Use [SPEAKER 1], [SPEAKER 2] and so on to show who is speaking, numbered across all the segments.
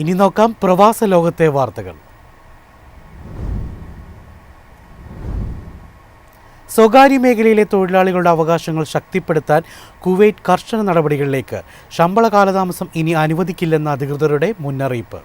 [SPEAKER 1] ഇനി നോക്കാം പ്രവാസ ലോകത്തെ വാർത്തകൾ. സ്വകാര്യ മേഖലയിലെ തൊഴിലാളികളുടെ അവകാശങ്ങൾ ശക്തിപ്പെടുത്താൻ കുവൈറ്റ് കർശന നടപടികളിലേക്ക്. ശമ്പള കാലതാമസം ഇനി അനുവദിക്കില്ലെന്ന അധികൃതരുടെ മുന്നറിയിപ്പ്.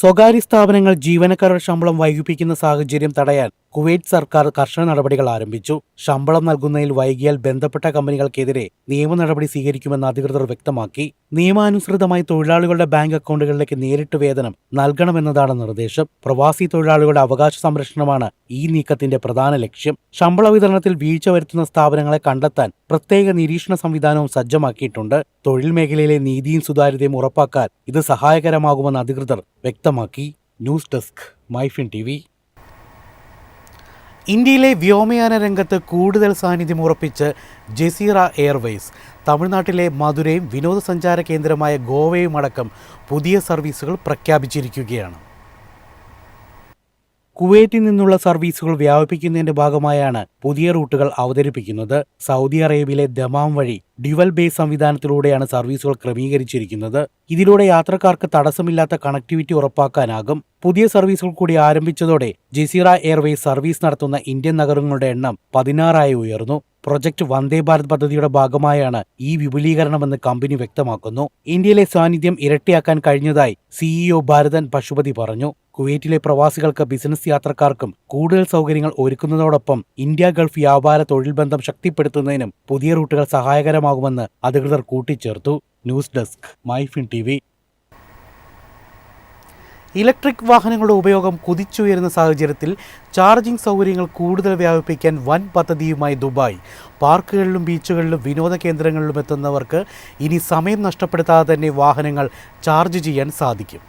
[SPEAKER 1] സ്വകാര്യ സ്ഥാപനങ്ങൾ ജീവനക്കാരുടെ ശമ്പളം വൈകിപ്പിക്കുന്ന സാഹചര്യം തടയാൻ കുവൈറ്റ് സർക്കാർ കർശന നടപടികൾ ആരംഭിച്ചു. ശമ്പളം നൽകുന്നതിൽ വൈകിയാൽ ബന്ധപ്പെട്ട കമ്പനികൾക്കെതിരെ നിയമ നടപടി സ്വീകരിക്കുമെന്ന് അധികൃതർ വ്യക്തമാക്കി. നിയമാനുസൃതമായി തൊഴിലാളികളുടെ ബാങ്ക് അക്കൗണ്ടുകളിലേക്ക് നേരിട്ട് വേതനം നൽകണമെന്നതാണ് നിർദ്ദേശം. പ്രവാസി തൊഴിലാളികളുടെ അവകാശ സംരക്ഷണമാണ് ഈ നീക്കത്തിന്റെ പ്രധാന ലക്ഷ്യം. ശമ്പള വിതരണത്തിൽ വീഴ്ച വരുത്തുന്ന സ്ഥാപനങ്ങളെ കണ്ടെത്താൻ പ്രത്യേക നിരീക്ഷണ സംവിധാനവും സജ്ജമാക്കിയിട്ടുണ്ട്. തൊഴിൽ മേഖലയിലെ നീതിയും സുതാര്യതയും ഉറപ്പാക്കാൻ ഇത് സഹായകരമാകുമെന്ന് അധികൃതർ വ്യക്തമാക്കി. News desk MyFin TV. ഇന്ത്യയിലെ വ്യോമയാന രംഗത്ത് കൂടുതൽ സാന്നിധ്യം ഉറപ്പിച്ച് ജസീറ എയർവേസ്. തമിഴ്നാട്ടിലെ മധുരയും വിനോദസഞ്ചാര കേന്ദ്രമായ ഗോവയും അടക്കം പുതിയ സർവീസുകൾ പ്രഖ്യാപിച്ചിരിക്കുകയാണ്. കുവൈറ്റിൽ നിന്നുള്ള സർവീസുകൾ വ്യാപിപ്പിക്കുന്നതിന്റെ ഭാഗമായാണ് പുതിയ റൂട്ടുകൾ അവതരിപ്പിക്കുന്നത്. സൗദി അറേബ്യയിലെ ദമാം വഴി ഡ്യുവൽ ബേസ് സംവിധാനത്തിലൂടെയാണ് സർവീസുകൾ ക്രമീകരിച്ചിരിക്കുന്നത്. ഇതിലൂടെ യാത്രക്കാർക്ക് തടസ്സമില്ലാത്ത കണക്ടിവിറ്റി ഉറപ്പാക്കാനാകും. പുതിയ സർവീസുകൾ കൂടി ആരംഭിച്ചതോടെ ജസീറ എയർവേസ് സർവീസ് നടത്തുന്ന ഇന്ത്യൻ നഗരങ്ങളുടെ എണ്ണം 16 ഉയർന്നു. പ്രൊജക്ട് വന്ദേ ഭാരത് പദ്ധതിയുടെ ഭാഗമായാണ് ഈ വിപുലീകരണമെന്ന് കമ്പനി വ്യക്തമാക്കുന്നു. ഇന്ത്യയിലെ സാന്നിധ്യം ഇരട്ടിയാക്കാൻ കഴിഞ്ഞതായി CEO ഭാരതൻ പശുപതി പറഞ്ഞു. കുവൈറ്റിലെ പ്രവാസികൾക്ക് ബിസിനസ് യാത്രക്കാർക്കും കൂടുതൽ സൗകര്യങ്ങൾ ഒരുക്കുന്നതോടൊപ്പം ഇന്ത്യ ഗൾഫ് വ്യാപാര തൊഴിൽ ബന്ധം ശക്തിപ്പെടുത്തുന്നതിനും പുതിയ റൂട്ടുകൾ സഹായകരമാകുമെന്ന് അധികൃതർ കൂട്ടിച്ചേർത്തു. News desk MyFin TV. Electric വാഹനങ്ങളുടെ ഉപയോഗം കുതിച്ചുയരുന്ന സാഹചര്യത്തിൽ ചാർജിംഗ് സൗകര്യങ്ങൾ കൂടുതൽ വ്യാപിപ്പിക്കാൻ വൻ പദ്ധതിയുമായി ദുബായ്. പാർക്കുകളിലും ബീച്ചുകളിലും വിനോദ കേന്ദ്രങ്ങളിലും എത്തുന്നവർക്ക് ഇനി സമയം നഷ്ടപ്പെടുത്താതെ തന്നെ വാഹനങ്ങൾ ചാർജ് ചെയ്യാൻ സാധിക്കും.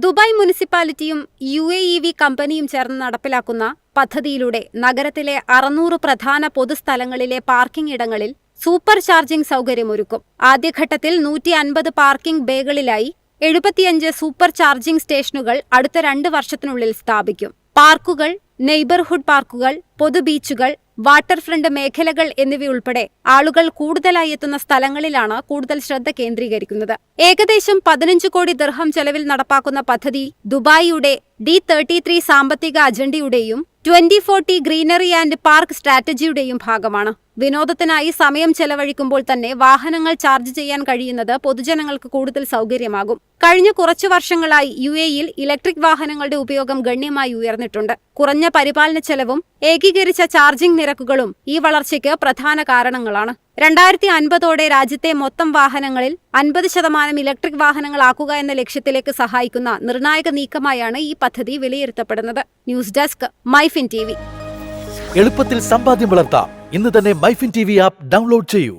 [SPEAKER 2] ദുബായ് മുനിസിപ്പാലിറ്റിയും UAEV കമ്പനിയും ചേർന്ന് നടപ്പിലാക്കുന്ന പദ്ധതിയിലൂടെ നഗരത്തിലെ 600 പ്രധാന പൊതുസ്ഥലങ്ങളിലെ പാർക്കിംഗ് ഇടങ്ങളിൽ സൂപ്പർ ചാർജിംഗ് സൗകര്യമൊരുക്കും. ആദ്യഘട്ടത്തിൽ 150 പാർക്കിംഗ് ബേകളിലായി 75 സൂപ്പർ ചാർജിംഗ് സ്റ്റേഷനുകൾ അടുത്ത 2 വർഷത്തിനുള്ളിൽ സ്ഥാപിക്കും. പാർക്കുകൾ, നെയ്ബർഹുഡ് പാർക്കുകൾ, പൊതു ബീച്ചുകൾ, വാട്ടർ ഫ്രണ്ട് മേഖലകൾ എന്നിവയുൾപ്പെടെ ആളുകൾ കൂടുതലായി എത്തുന്ന സ്ഥലങ്ങളിലാണ് കൂടുതൽ ശ്രദ്ധ കേന്ദ്രീകരിക്കുന്നത്. ഏകദേശം 15 കോടി ദിർഹം ചെലവിൽ നടപ്പാക്കുന്ന പദ്ധതി ദുബായിയുടെ D33 സാമ്പത്തിക അജണ്ടയുടെയും 2040 ഗ്രീനറി ആൻഡ് പാർക്ക് സ്ട്രാറ്റജിയുടെയും ഭാഗമാണ്. വിനോദത്തിനായി സമയം ചെലവഴിക്കുമ്പോൾ തന്നെ വാഹനങ്ങൾ ചാർജ് ചെയ്യാൻ കഴിയുന്നത് പൊതുജനങ്ങൾക്ക് കൂടുതൽ സൗകര്യമാകും. കഴിഞ്ഞ കുറച്ചു വർഷങ്ങളായി UAEയിൽ ഇലക്ട്രിക് വാഹനങ്ങളുടെ ഉപയോഗം ഗണ്യമായി ഉയർന്നിട്ടുണ്ട്. കുറഞ്ഞ പരിപാലന ചെലവും ഏകീകരിച്ച ചാർജിംഗ് നിരക്കുകളും ഈ വളർച്ചയ്ക്ക് പ്രധാന കാരണങ്ങളാണ്. 2050ഓടെ രാജ്യത്തെ മൊത്തം വാഹനങ്ങളിൽ 50% ഇലക്ട്രിക് വാഹനങ്ങളാക്കുക എന്ന ലക്ഷ്യത്തിലേക്ക് സഹായിക്കുന്ന നിർണായക നീക്കമായാണ് ഈ പദ്ധതി വിലയിരുത്തപ്പെടുന്നത്. News desk MyFin TV.
[SPEAKER 3] എളുപ്പത്തിൽ സമ്പാദ്യം വളർത്താം. ഇന്ന് തന്നെ മൈഫിൻ TV ആപ്പ് ഡൗൺലോഡ് ചെയ്യൂ.